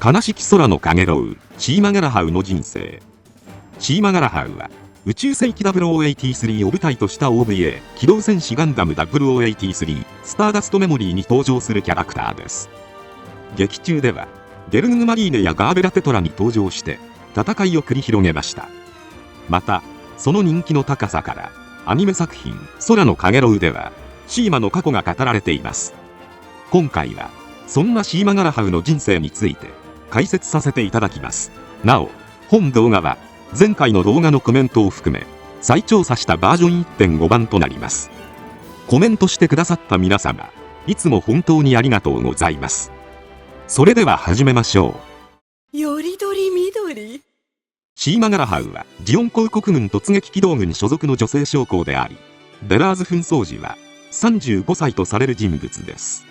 悲しき空のかげろう、シーマ・ガラハウの人生。シーマ・ガラハウは、宇宙世紀0083を舞台とした OVA、機動戦士ガンダム0083、スターダストメモリーに登場するキャラクターです。劇中では、ゲルヌグマリーネやガーベラテトラに登場して、戦いを繰り広げました。また、その人気の高さから、アニメ作品、空のかげろうでは、シーマの過去が語られています。今回は、そんなシーマ・ガラハウの人生について、解説させていただきます。なお、本動画は、前回の動画のコメントを含め、再調査したバージョン 1.5 版となります。コメントしてくださった皆様、いつも本当にありがとうございます。それでは始めましょう。よりどりみどり。シーマ・ガラハウは、ジオン公国軍突撃機動軍所属の女性将校であり、ベラーズ紛争時は、35歳とされる人物です。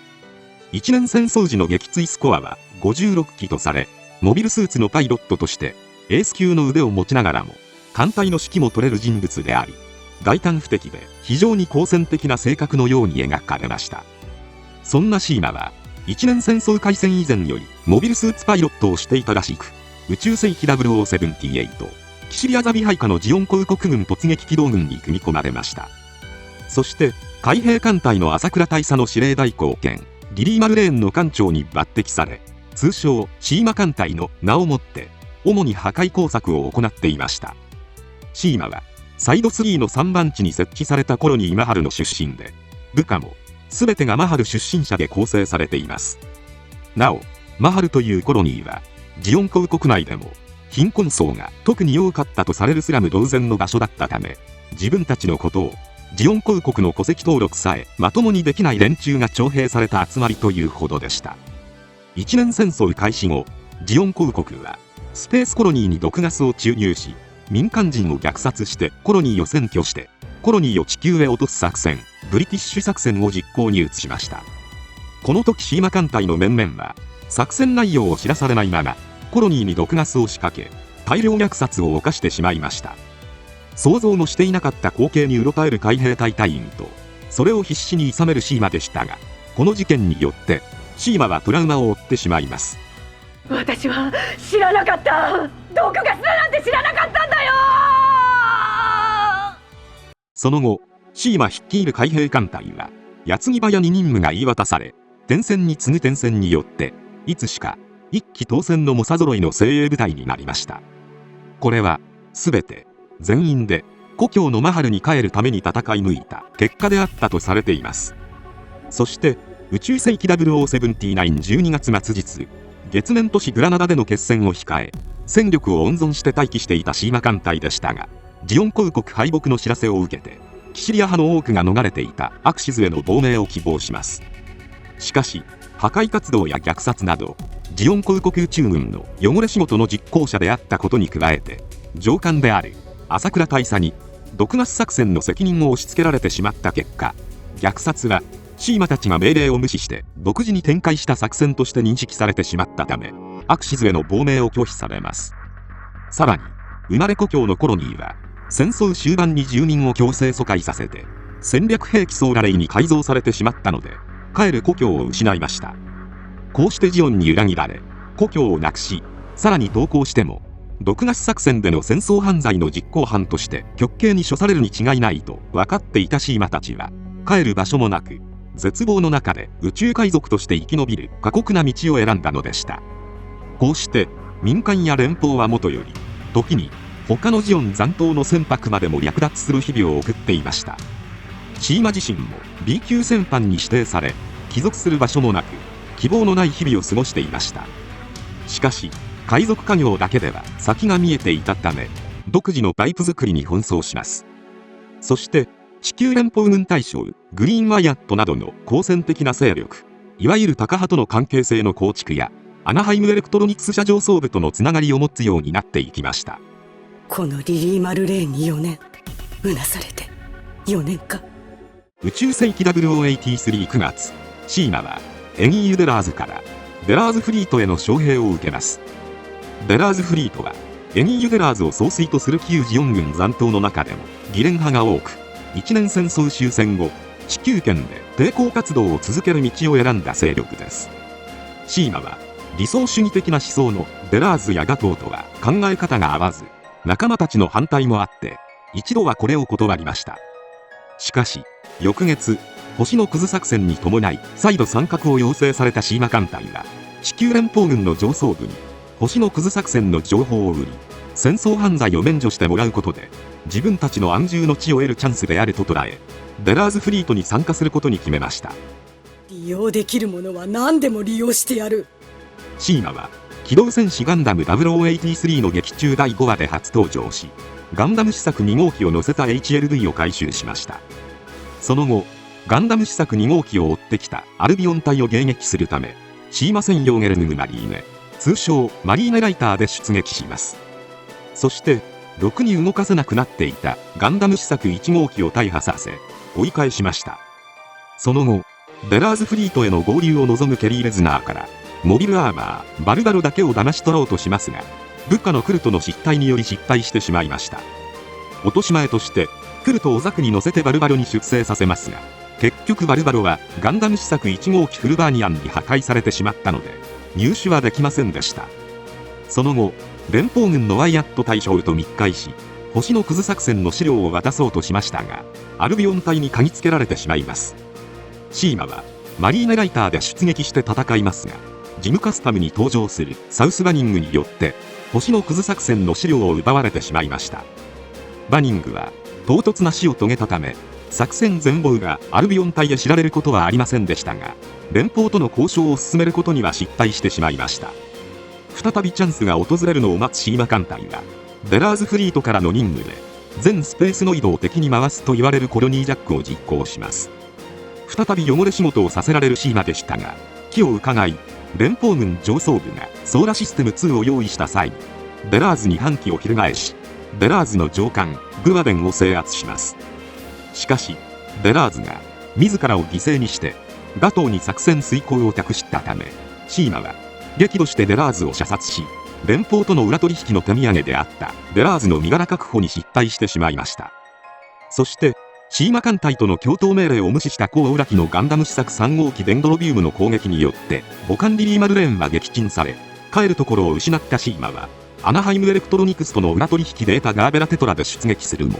一年戦争時の撃墜スコアは56機とされ、モビルスーツのパイロットとして、エース級の腕を持ちながらも、艦隊の指揮も取れる人物であり、大胆不敵で非常に好戦的な性格のように描かれました。そんなシーマは、一年戦争開戦以前より、モビルスーツパイロットをしていたらしく、宇宙世紀0078、キシリアザビ配下のジオン公国軍突撃機動軍に組み込まれました。そして、海兵艦隊の朝倉大佐の司令代行兼、リリー・マルレーンの艦長に抜擢され、通称シーマ艦隊の名をもって、主に破壊工作を行っていました。シーマは、サイド3の3番地に設置されたコロニーマハルの出身で、部下も、すべてがマハル出身者で構成されています。なお、マハルというコロニーは、ジオン公国内でも、貧困層が特に多かったとされるスラム同然の場所だったため、自分たちのことを、ジオン公国の戸籍登録さえまともにできない連中が徴兵された集まりというほどでした。一年戦争開始後、ジオン公国は、スペースコロニーに毒ガスを注入し、民間人を虐殺してコロニーを占拠して、コロニーを地球へ落とす作戦、ブリティッシュ作戦を実行に移しました。この時シーマ艦隊の面々は、作戦内容を知らされないまま、コロニーに毒ガスを仕掛け、大量虐殺を犯してしまいました。想像もしていなかった光景にうろたえる海兵隊隊員と、それを必死に諌めるシーマでしたが、この事件によって、シーマはトラウマを負ってしまいます。私は知らなかった。毒ガスだなんて知らなかったんだよ。その後、シーマ率いる海兵艦隊は、矢継ぎ早に任務が言い渡され、転戦に次ぐ転戦によって、いつしか、一騎当選の猛者揃いの精鋭部隊になりました。これは、すべて、全員で、故郷のマハルに帰るために戦い抜いた結果であったとされています。そして、宇宙世紀0079-12月末日、月面都市グラナダでの決戦を控え、戦力を温存して待機していたシーマ艦隊でしたが、ジオン公国敗北の知らせを受けて、キシリア派の多くが逃れていたアクシズへの亡命を希望します。しかし、破壊活動や虐殺など、ジオン公国宇宙軍の汚れ仕事の実行者であったことに加えて、上官である朝倉大佐に毒ガス作戦の責任を押し付けられてしまった結果、虐殺はシーマたちが命令を無視して独自に展開した作戦として認識されてしまったため、アクシズへの亡命を拒否されます。さらに、生まれ故郷のコロニーは、戦争終盤に住民を強制疎開させて、戦略兵器ソーラレイに改造されてしまったので、帰る故郷を失いました。こうしてジオンに裏切られ、故郷をなくし、さらに投降しても、毒ガス作戦での戦争犯罪の実行犯として極刑に処されるに違いないと分かっていたシーマたちは、帰る場所もなく、絶望の中で宇宙海賊として生き延びる過酷な道を選んだのでした。こうして民間や連邦はもとより、時に他のジオン残党の船舶までも略奪する日々を送っていました。シーマ自身も B 級戦犯に指定され、帰属する場所もなく、希望のない日々を過ごしていました。しかし、海賊家業だけでは先が見えていたため、独自のパイプ作りに奔走します。そして、地球連邦軍大将グリーンワイヤットなどの好戦的な勢力、いわゆるタカ派との関係性の構築や、アナハイムエレクトロニクス社上層部とのつながりを持つようになっていきました。このリリー・マルレーンに4年、うなされて4年か。宇宙世紀0083-9月、シーマはエギー・ユデラーズからデラーズフリートへの招聘を受けます。デラーズフリートはエギー・ユデラーズを総帥とする旧ジオン軍残党の中でも議連派が多く、一年戦争終戦後、地球圏で抵抗活動を続ける道を選んだ勢力です。シーマは理想主義的な思想のデラーズやガトーとは考え方が合わず、仲間たちの反対もあって一度はこれを断りました。しかし翌月、星のく作戦に伴い再度参画を要請されたシーマ艦隊は地球連邦軍の上層部に星のく作戦の情報を売り、戦争犯罪を免除してもらうことで自分たちの安住の地を得るチャンスであると捉え、デラーズフリートに参加することに決めました。利用できるものは何でも利用してやる。シーマは機動戦士ガンダム0083の劇中第5話で初登場し、ガンダム試作2号機を乗せた HLV を回収しました。その後、ガンダム試作2号機を追ってきたアルビオン隊を迎撃するため、シーマ専用ゲルヌグマリーネ、通称マリーネライターで出撃します。そしてろくに動かせなくなっていたガンダム試作1号機を大破させ追い返しました。その後、デラーズフリートへの合流を望むケリー・レズナーからモビルアーマーバルバロだけを騙し取ろうとしますが、部下のクルトの失態により失敗してしまいました。落とし前としてクルトをザクに乗せてバルバロに出征させますが、結局バルバロはガンダム試作1号機フルバーニアンに破壊されてしまったので入手はできませんでした。その後、連邦軍のワイアット大将と密会し、星のく作戦の資料を渡そうとしましたが、アルビオン隊に嗅ぎつけられてしまいます。シーマはマリーネライターで出撃して戦いますが、ジムカスタムに登場するサウスバニングによって星のく作戦の資料を奪われてしまいました。バニングは唐突な死を遂げたため、作戦全貌がアルビオン隊で知られることはありませんでしたが、連邦との交渉を進めることには失敗してしまいました。再びチャンスが訪れるのを待つシーマ艦隊はデラーズフリートからの任務で全スペースノイドを敵に回すと言われるコロニージャックを実行します。再び汚れ仕事をさせられるシーマでしたが、機を伺い連邦軍上層部がソーラシステム2を用意した際にデラーズに反旗を翻し、デラーズの上官グワデンを制圧します。しかしデラーズが自らを犠牲にしてガトーに作戦遂行を託したため、シーマは激怒してデラーズを射殺し、連邦との裏取引の手土産であったデラーズの身柄確保に失敗してしまいました。そしてシーマ艦隊との共闘命令を無視したコウ・ウラキのガンダム試作3号機デンドロビウムの攻撃によって母艦リリー・マルレーンは撃沈され、帰るところを失ったシーマはアナハイムエレクトロニクスとの裏取引で得たガーベラテトラで出撃するも、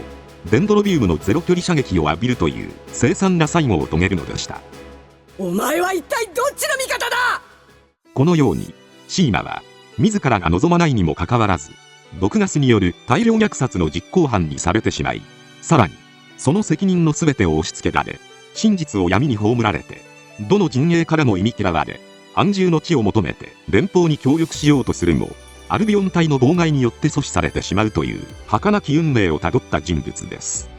デンドロビウムのゼロ距離射撃を浴びるという凄惨な最後を遂げるのでした。お前は一体どっちの味方だ。このようにシーマは自らが望まないにもかかわらず毒ガスによる大量虐殺の実行犯にされてしまい、さらにその責任の全てを押し付けられ、真実を闇に葬られて、どの陣営からも忌み嫌われ、安住の地を求めて連邦に協力しようとするも、アルビオン隊の妨害によって阻止されてしまうという儚き運命をたどった人物です。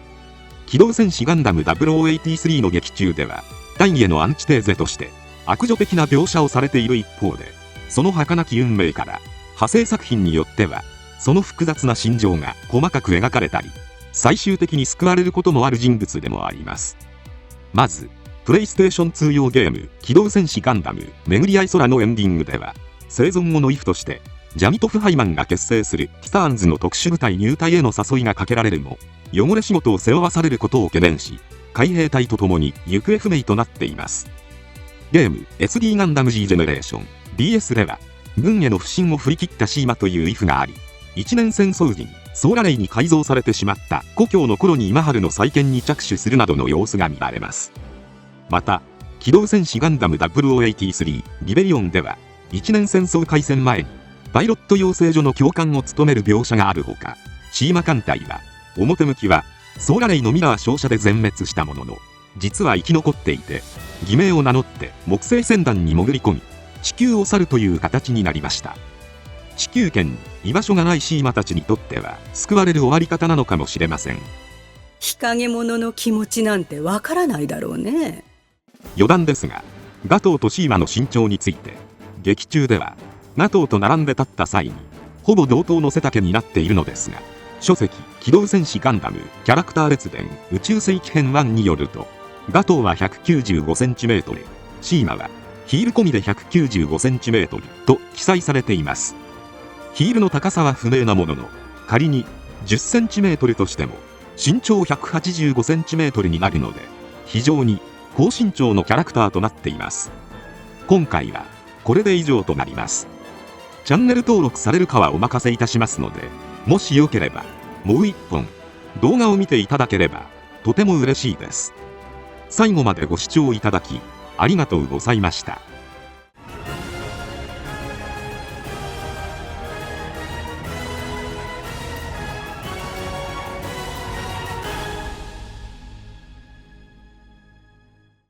機動戦士ガンダム0083の劇中では大義へのアンチテーゼとして悪女的な描写をされている一方で、その儚き運命から派生作品によってはその複雑な心情が細かく描かれたり、最終的に救われることもある人物でもあります。まずプレイステーション2用ゲーム機動戦士ガンダム巡り合い空のエンディングでは、生存後のイフとしてジャミトフ・ハイマンが結成するティターンズの特殊部隊入隊への誘いがかけられるも、汚れ仕事を背負わされることを懸念し、海兵隊と共に行方不明となっています。ゲーム SD ガンダム G ジェネレーション DS では軍への不信を振り切ったシーマというイフがあり、一年戦争時にソーラレイに改造されてしまった故郷のコロニーマハルの再建に着手するなどの様子が見られます。また機動戦士ガンダム0083リベリオンでは一年戦争開戦前にパイロット養成所の教官を務める描写があるほか、シーマ艦隊は表向きはソーラレイのミラー照射で全滅したものの、実は生き残っていて偽名を名乗って木星船団に潜り込み地球を去るという形になりました。地球圏に居場所がないシーマたちにとっては救われる終わり方なのかもしれません。日陰者の気持ちなんてわからないだろうね。余談ですが、ガトーとシーマの身長について劇中ではガトーと並んで立った際にほぼ同等の背丈になっているのですが、書籍機動戦士ガンダムキャラクター列伝宇宙世紀編1によると、ガトーは 195cm、 シーマはヒール込みで 195cm と記載されています。ヒールの高さは不明なものの、仮に 10cm としても身長 185cm になるので、非常に高身長のキャラクターとなっています。今回はこれで以上となります。チャンネル登録されるかはお任せいたしますので、もしよければもう一本動画を見ていただければとても嬉しいです。最後までご視聴いただきありがとうございました。